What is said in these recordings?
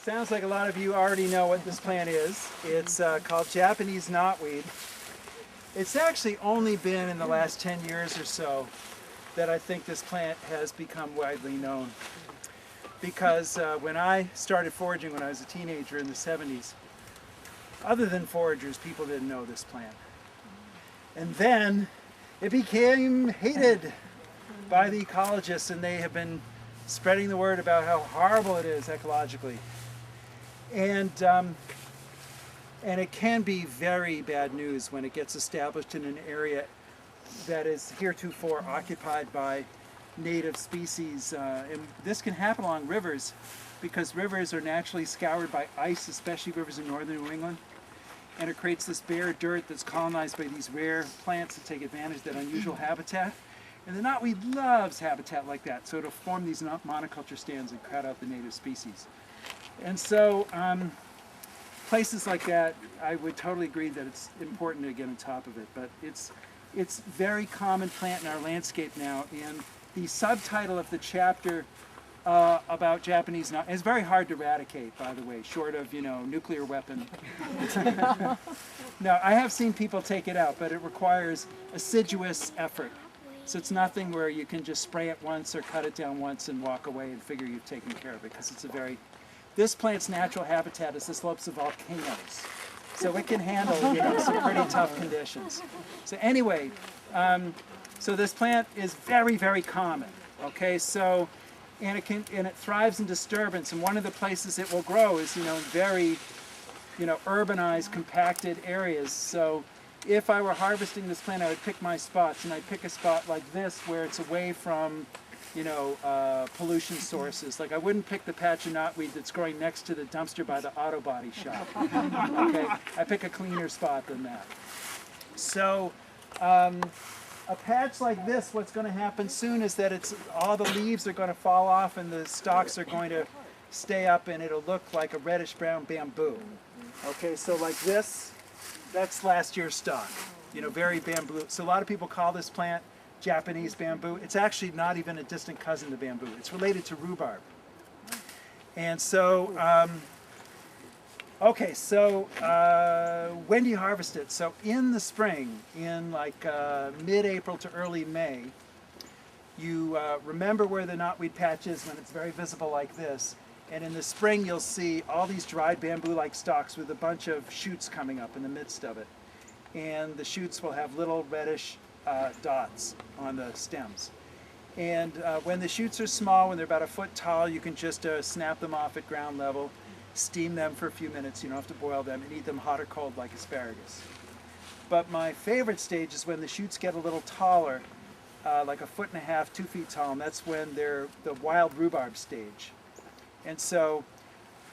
Sounds like a lot of you already know what this plant is. It's called Japanese knotweed. It's actually only been in the last 10 years or so that I think this plant has become widely known. Because when I started foraging when I was a teenager in the 70s, other than foragers, people didn't know this plant. And then it became hated by the ecologists, and they have been spreading the word about how horrible it is ecologically. And it can be very bad news when it gets established in an area that is heretofore occupied by native species. And this can happen along rivers because rivers are naturally scoured by ice, especially rivers in northern New England. And it creates this bare dirt that's colonized by these rare plants that take advantage of that unusual habitat. And the knotweed loves habitat like that, so it'll form these monoculture stands and crowd out the native species. And so places like that, I would totally agree that it's important to get on top of it, but it's very common plant in our landscape now, and the subtitle of the chapter about Japanese knotweed is very hard to eradicate, by the way, short of, nuclear weapon. No, I have seen people take it out, but it requires assiduous effort. So it's nothing where you can just spray it once or cut it down once and walk away and figure you've taken care of it, because it's this plant's natural habitat is the slopes of volcanoes. So it can handle, some pretty tough conditions. So anyway, so this plant is very, very common, okay? So, and it thrives in disturbance, and one of the places it will grow is, in very, urbanized, compacted areas. So if I were harvesting this plant, I would pick my spots, and I'd pick a spot like this where it's away from, pollution sources. Like I wouldn't pick the patch of knotweed that's growing next to the dumpster by the auto body shop. Okay, I pick a cleaner spot than that. So a patch like this, what's going to happen soon is that all the leaves are going to fall off and the stalks are going to stay up, and it'll look like a reddish brown bamboo. Okay, so like this, that's last year's stock, very bamboo. So a lot of people call this plant Japanese bamboo. It's actually not even a distant cousin to bamboo. It's related to rhubarb. And so, when do you harvest it? So in the spring, in like mid-April to early May, you remember where the knotweed patch is when it's very visible like this. And in the spring, you'll see all these dried bamboo-like stalks with a bunch of shoots coming up in the midst of it. And the shoots will have little reddish dots on the stems. And when the shoots are small, when they're about a foot tall, you can just snap them off at ground level, steam them for a few minutes. You don't have to boil them, and eat them hot or cold like asparagus. But my favorite stage is when the shoots get a little taller, like a foot and a half, 2 feet tall, and that's when they're the wild rhubarb stage. And so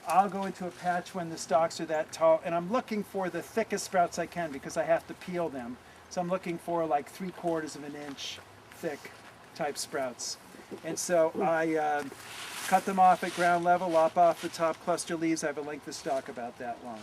I'll go into a patch when the stalks are that tall, and I'm looking for the thickest sprouts I can because I have to peel them. So I'm looking for like 3/4 of an inch thick type sprouts. And so I cut them off at ground level, lop off the top cluster leaves. I have a length of stalk about that long.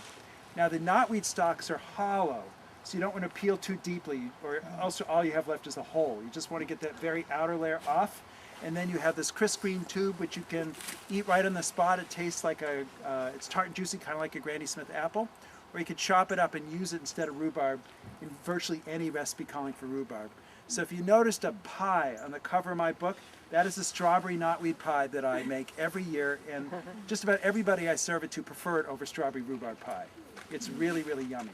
Now the knotweed stalks are hollow, so you don't want to peel too deeply, or also all you have left is a hole. You just want to get that very outer layer off. And then you have this crisp green tube, which you can eat right on the spot. It tastes like it's tart and juicy, kind of like a Granny Smith apple. Or you could chop it up and use it instead of rhubarb in virtually any recipe calling for rhubarb. So if you noticed a pie on the cover of my book, that is a strawberry knotweed pie that I make every year, and just about everybody I serve it to prefer it over strawberry rhubarb pie. It's really, really yummy.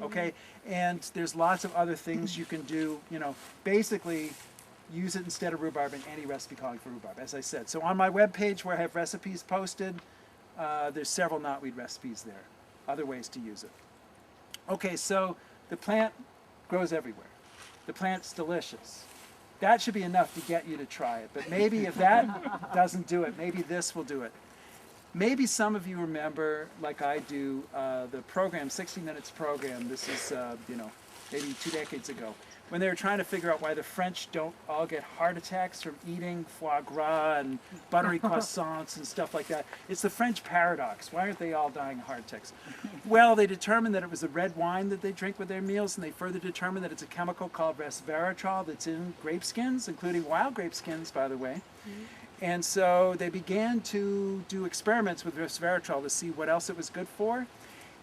Okay, and there's lots of other things you can do, basically use it instead of rhubarb in any recipe calling for rhubarb, as I said. So on my webpage where I have recipes posted, there's several knotweed recipes there, other ways to use it. Okay, so the plant grows everywhere. The plant's delicious. That should be enough to get you to try it, but maybe if that doesn't do it, maybe this will do it. Maybe some of you remember, like I do, the program, 60 Minutes program. This is, maybe 2 decades ago, when they were trying to figure out why the French don't all get heart attacks from eating foie gras and buttery croissants and stuff like that. It's the French paradox. Why aren't they all dying of heart attacks? Well, they determined that it was the red wine that they drink with their meals, and they further determined that it's a chemical called resveratrol that's in grape skins, including wild grape skins, by the way. And so they began to do experiments with resveratrol to see what else it was good for.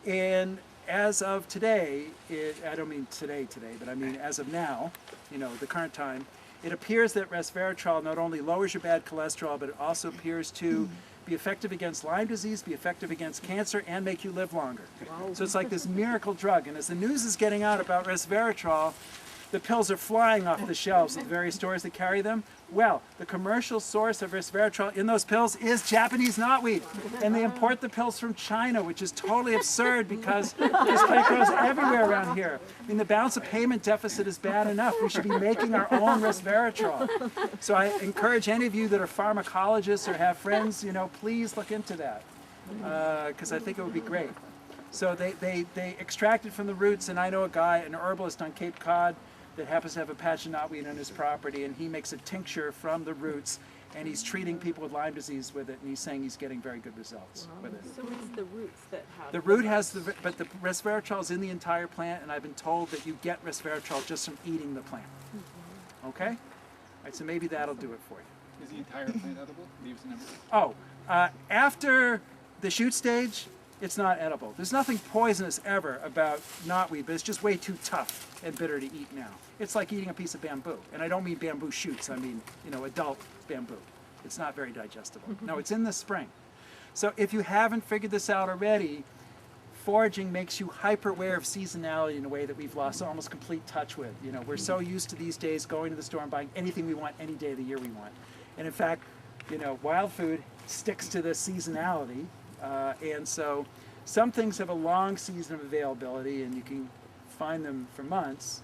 And as of today, I don't mean today, but I mean as of now, you know, the current time, it appears that resveratrol not only lowers your bad cholesterol, but it also appears to be effective against Lyme disease, be effective against cancer, and make you live longer. Wow. So it's like this miracle drug. And as the news is getting out about resveratrol, the pills are flying off the shelves of the various stores that carry them. Well, the commercial source of resveratrol in those pills is Japanese knotweed. And they import the pills from China, which is totally absurd because this plant grows everywhere around here. I mean, the balance of payment deficit is bad enough. We should be making our own resveratrol. So I encourage any of you that are pharmacologists or have friends, you know, please look into that because I think it would be great. So they extract it from the roots, and I know a guy, an herbalist on Cape Cod, that happens to have a patch of knotweed on his property, and he makes a tincture from the roots, and he's treating people with Lyme disease with it, and he's saying he's getting very good results with it. So it's the roots that have the root has but the resveratrol is in the entire plant, and I've been told that you get resveratrol just from eating the plant. Okay? All right, so maybe that'll do it for you. Is the entire plant edible? Leaves and everything? Oh, after the shoot stage, it's not edible. There's nothing poisonous ever about knotweed, but it's just way too tough and bitter to eat now. It's like eating a piece of bamboo. And I don't mean bamboo shoots, I mean, you know, adult bamboo. It's not very digestible. No, it's in the spring. So if you haven't figured this out already, foraging makes you hyper aware of seasonality in a way that we've lost almost complete touch with. You know, we're so used to these days going to the store and buying anything we want any day of the year we want. And in fact, you know, wild food sticks to the seasonality. And so some things have a long season of availability and you can find them for months.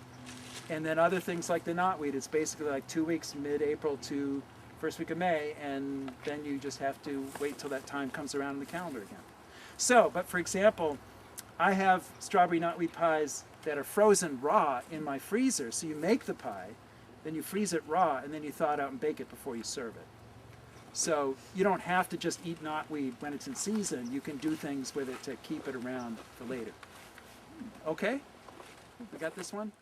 And then other things like the knotweed, it's basically like 2 weeks, mid-April to first week of May, and then you just have to wait till that time comes around in the calendar again. So, but for example, I have strawberry knotweed pies that are frozen raw in my freezer. So you make the pie, then you freeze it raw, and then you thaw it out and bake it before you serve it. So you don't have to just eat knotweed when it's in season. You can do things with it to keep it around for later. Okay? We got this one?